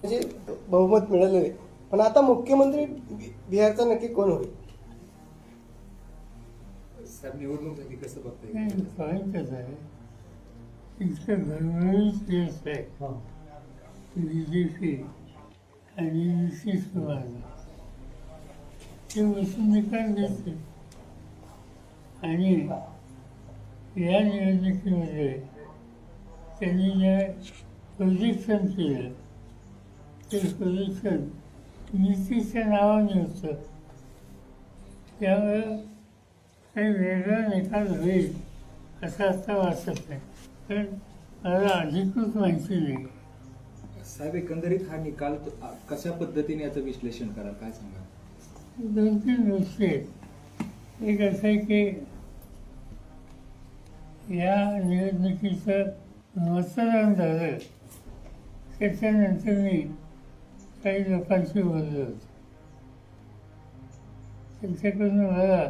म्हणजे बहुमत मिळालेलं आहे, पण आता मुख्यमंत्री बिहारचा नक्की कोण होईल? साहेब निवडणूक झाली कसं बघताय? पॉईंटच आहे इतकं घरोघरीच केस आहे BJP आणि नितीश कुमार ते बसून निकाल देते. आणि या निवडणुकीमध्ये त्यांनी जे प्रोजेक्शन केलं ते प्रोजेक्शन नितीशच्या नावाने होतं. त्यामुळं काही वेगळा निकाल होईल असं आता वाटत नाही, पण मला अधिकृत माहिती नाही. साहेब एकंदरीत हा निकाल कशा पद्धतीने याचं विश्लेषण कराल, काय सांगा? 2-3 गोष्टी आहेत. एक असं आहे की या निवडणुकीचं मतदान झालं त्याच्यानंतर मी काही लोकांशी बोललो होतो. त्यांच्याकडून मला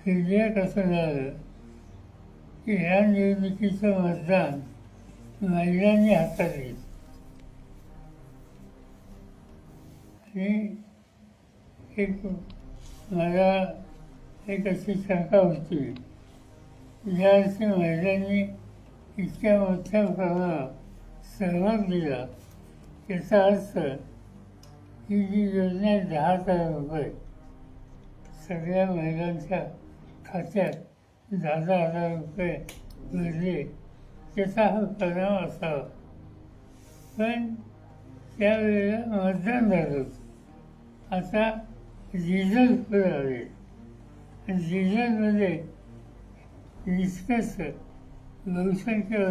फीडबॅक असं मिळालं की ह्या निवडणुकीचं मतदान महिलांनी हातात घेतलं. आणि एक मला एक अशी शंका होती, ज्यावेळी महिलांनी इतक्या मोठ्या प्रमाणात सहभाग दिला याचा अर्थ ही जी योजना आहे 10,000 रुपये सगळ्या महिलांच्या खात्यात 10,000 रुपये भरले त्याचा हा परिणाम असावा. पण त्यावेळेला मतदान झालं होतं. आता रिझल्ट आले आणि रिझल्टमध्ये निष्कर्ष बहुसंख्य